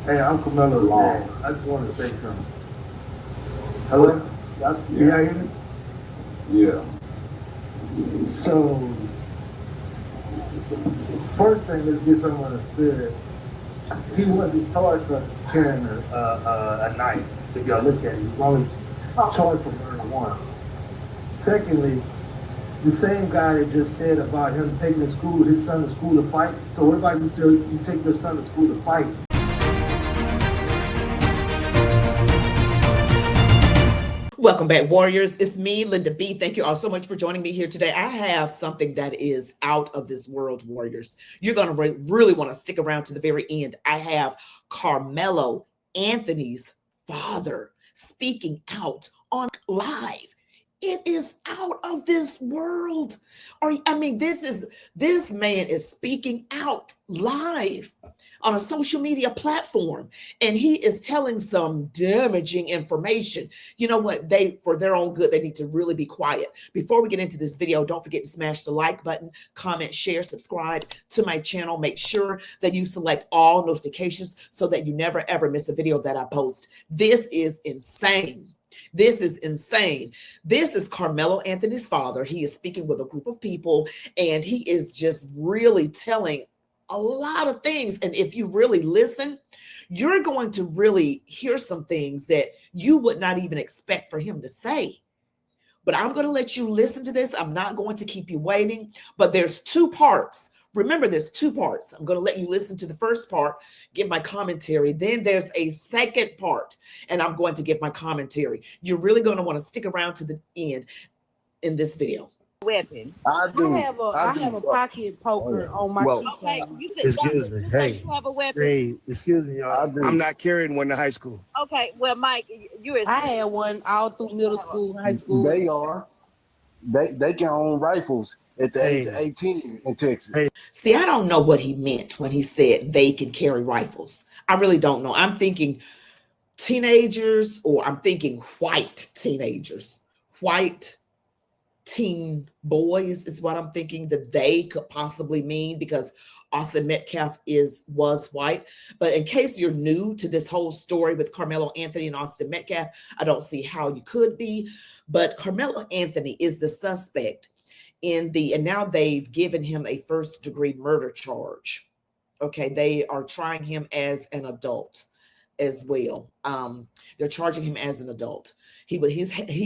Hey, I'm Karmelo Long. I just want to say something. Hello? Y'all hear me? Yeah. So, first thing, let's get something understood. He wasn't charged for carrying a knife. If y'all look at it, he was only charged for murder one. Secondly, the same guy that just said about him taking his son to school to fight. So everybody who tell you take your son to school to fight. Welcome back, Warriors. It's me, Linda B. Thank you all so much for joining me here today. I have something that is out of this world, Warriors. You're going to really want to stick around to the very end. I have Karmelo Anthony's father speaking out on live. It is out of this world. This man is speaking out live on a social media platform, and he is telling some damaging information. You know what? For their own good, they need to really be quiet. Before we get into this video, don't forget to smash the like button, comment, share, subscribe to my channel. Make sure that you select all notifications so that you never ever miss a video that I post. This is insane. This is insane. This is Karmelo Anthony's father. He is speaking with a group of people, and he is just really telling a lot of things. And if you really listen, you're going to really hear some things that you would not even expect for him to say. But I'm going to let you listen to this. I'm not going to keep you waiting, but there's two parts. Remember, there's two parts. I'm going to let you listen to the first part, give my commentary. Then there's a second part, and I'm going to give my commentary. You're really going to want to stick around to the end in this video. Weapon. I have a pocket poker on my Okay, you said Excuse me. you Hey. you have a weapon. Hey, excuse me, y'all. I'm not carrying one to high school. Okay, well, Mike, you is I had one all through middle school, high school. They are. They can own rifles at the age of 18 in Texas. Hey. See, I don't know what he meant when he said they can carry rifles. I really don't know. I'm thinking teenagers, or I'm thinking white teenagers, white teen boys is what I'm thinking that they could possibly mean, because Austin Metcalf was white. But in case you're new to this whole story with Karmelo Anthony and Austin Metcalf, I don't see how you could be. But Karmelo Anthony is the suspect and now they've given him a first-degree murder charge. Okay, they are trying him as an adult as well. They're charging him as an adult. He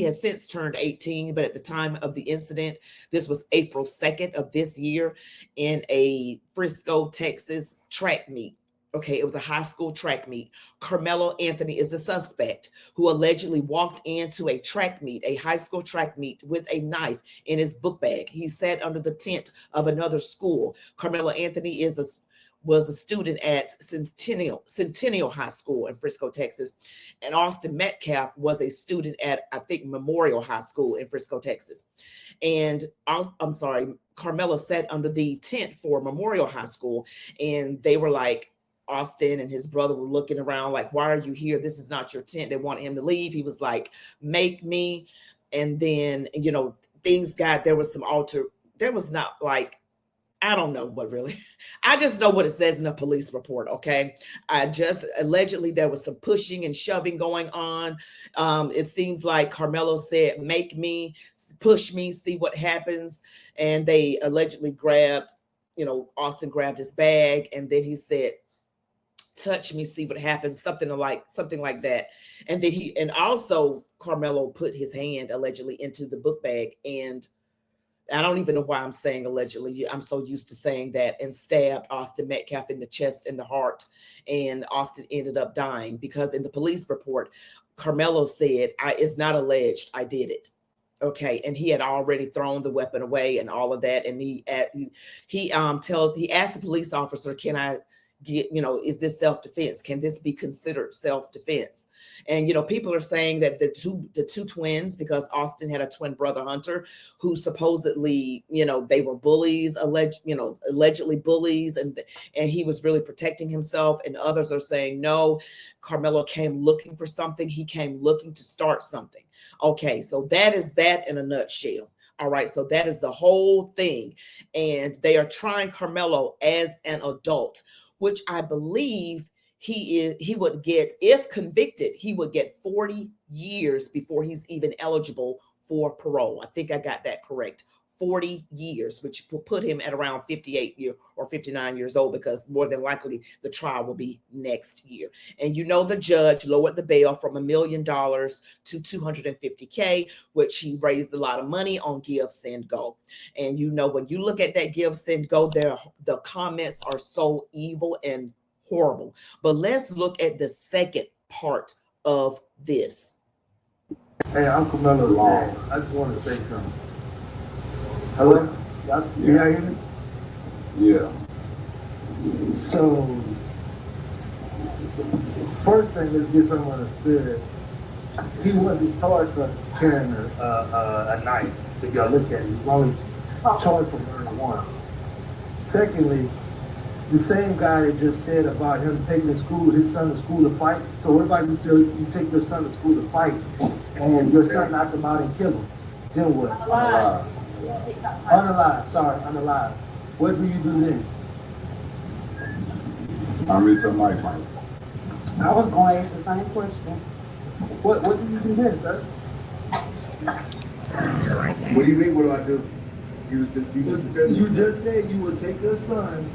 has since turned 18, but at the time of the incident, this was April 2nd of this year, in a Frisco, Texas track meet. Okay, it was a high school track meet. Karmelo Anthony is the suspect who allegedly walked into a track meet, a high school track meet, with a knife in his book bag. He sat under the tent of another school. Karmelo Anthony was a student at Centennial High School in Frisco, Texas. And Austin Metcalf was a student at, I think, Memorial High School in Frisco, Texas. And Karmelo sat under the tent for Memorial High School, and they were like, Austin and his brother were looking around like, why are you here? This is not your tent. They wanted him to leave. He was like, make me. And then, there was not like, I don't know what really. I just know what it says in a police report, okay? Allegedly there was some pushing and shoving going on. It seems like Karmelo said, make me, push me, see what happens. And they allegedly grabbed, Austin grabbed his bag, and then he said, touch me, see what happens, something like that. And then also Karmelo put his hand allegedly into the book bag, and I don't even know why I'm saying allegedly. I'm so used to saying that, and stabbed Austin Metcalf in the chest and the heart. And Austin ended up dying, because in the police report, Karmelo said, it's not alleged, I did it. Okay. And he had already thrown the weapon away and all of that. And he asked the police officer, can I get, is this self-defense? Can this be considered self-defense? And, people are saying that the two twins, because Austin had a twin brother, Hunter, who supposedly, they were bullies, allegedly bullies, and he was really protecting himself. And others are saying, no, Karmelo came looking for something. He came looking to start something. Okay. So that is that in a nutshell. All right. So that is the whole thing. And they are trying Karmelo as an adult, which I believe he would get, if convicted, he would get 40 years before he's even eligible for parole. I think I got that correct. 40 years, which will put him at around 58 or 59 years old, because more than likely the trial will be next year. And the judge lowered the bail from $1 million to $250K, which he raised a lot of money on Give, Send, Go. And when you look at that Give, Send, Go, the comments are so evil and horrible. But let's look at the second part of this. Hey, I'm Karmelo Anthony. I just want to say something. Hello? Y'all hear me? Yeah. So, first thing, let's get something understood. He wasn't charged for carrying a knife. If y'all look at it, he was only charged for murder one. Secondly, the same guy that just said about him taking his son to school to fight. So what about you take your son to school to fight and your son knocked him out and killed him? Then what? Unalive. What do you do then? I'm Mr. Mike. I was going to ask the same question. What do you do then, sir? What do you mean, what do I do? You just said you would take your son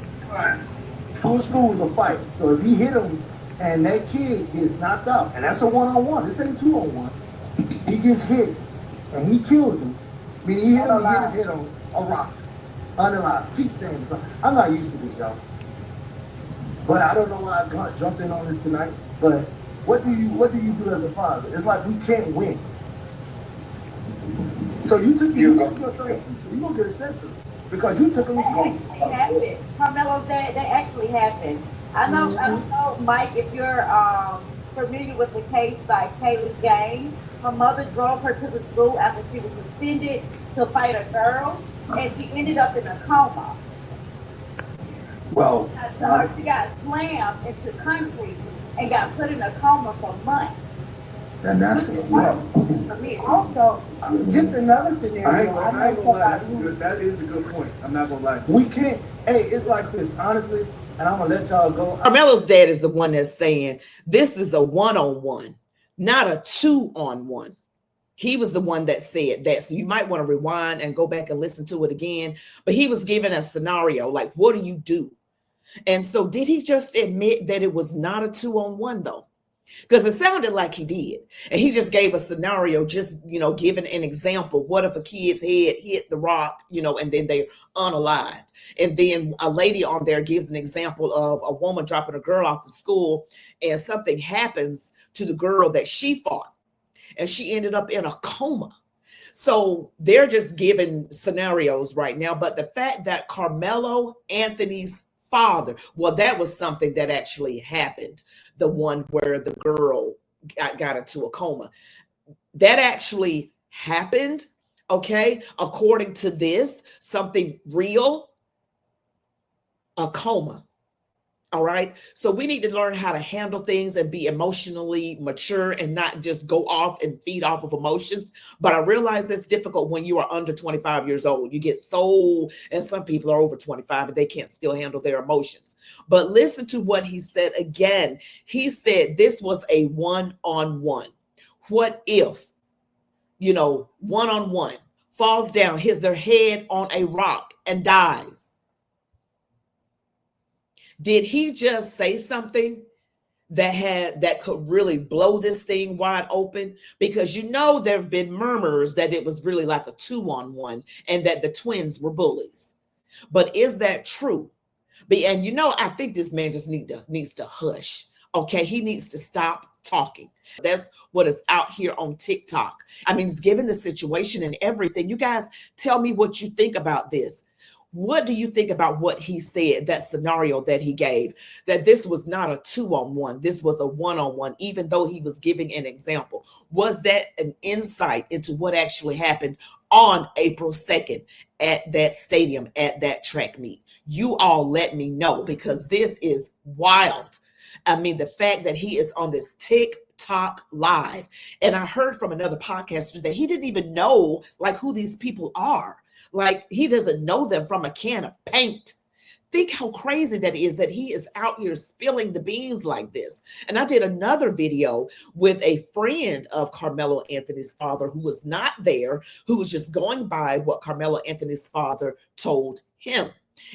to school to fight. So if he hit him and that kid gets knocked out, and that's a one-on-one, this ain't 2-on-1, he gets hit and he kills him. I mean, he hit his head on a rock. Unalive. Keep saying something. I'm not used to this, y'all. But I don't know why I jumped in on this tonight. But what do you do as a father? It's like we can't win. So you took your son to school, so you're going to get a censored. Because you took him to school. It happened. Carmelo, that actually happened. I don't know, Mike, if you're familiar with the case by Kaylee Gaines. Her mother drove her to the school after she was suspended to fight a girl, and she ended up in a coma. Well, She got slammed into concrete and got put in a coma for months. and that's well. Also, just another scenario. I ain't gonna lie. That is a good point. I'm not gonna lie. We can't. Hey, it's like this, honestly, and I'm gonna let y'all go. Carmelo's dad is the one that's saying this is a one-on-one, not a 2-on-1. He was the one that said that. So you might want to rewind and go back and listen to it again. But he was given a scenario like, what do you do? And so did he just admit that it was not a 2-on-1 though? Because it sounded like he did. And he just gave a scenario, just, giving an example. What if a kid's head hit the rock, and then they're unalived? And then a lady on there gives an example of a woman dropping a girl off to school and something happens to the girl that she fought. And she ended up in a coma. So they're just giving scenarios right now. But the fact that Karmelo Anthony's father, well, that was something that actually happened. The one where the girl got into a coma. That actually happened, okay? According to this, something real, a coma. All right. So we need to learn how to handle things and be emotionally mature and not just go off and feed off of emotions. But I realize it's difficult when you are under 25 years old. You get and some people are over 25 and they can't still handle their emotions. But listen to what he said again. He said this was a one-on-one. What if, one-on-one falls down, hits their head on a rock and dies? Did he just say something that could really blow this thing wide open? Because there have been murmurs that it was really like a 2-on-1 and that the twins were bullies. But is that true? And I think this man just needs to hush. Okay, he needs to stop talking. That's what is out here on TikTok. I mean, it's given the situation and everything. You guys tell me what you think about this. What do you think about what he said, that scenario that he gave, that this was not a 2-on-1, this was a 1-on-1, even though he was giving an example? Was that an insight into what actually happened on April 2nd at that stadium, at that track meet? You all let me know, because this is wild. I mean, the fact that he is on this TikTok live, and I heard from another podcaster that he didn't even know who these people are. Like, he doesn't know them from a can of paint. Think how crazy that is, that he is out here spilling the beans like this. And I did another video with a friend of Karmelo Anthony's father who was not there, who was just going by what Karmelo Anthony's father told him.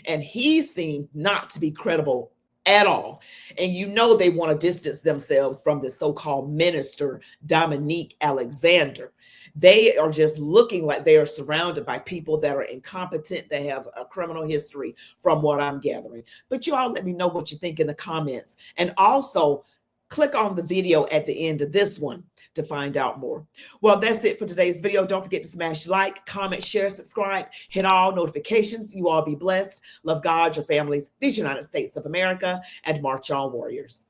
And he seemed not to be credible at all. And you know they want to distance themselves from the so-called minister, Dominique Alexander. They are just looking like they are surrounded by people that are incompetent. They have a criminal history from what I'm gathering. But you all let me know what you think in the comments. And also click on the video at the end of this one to find out more. Well, that's it for today's video. Don't forget to smash like, comment, share, subscribe, hit all notifications. You all be blessed. Love God, your families, these United States of America, and march on, warriors.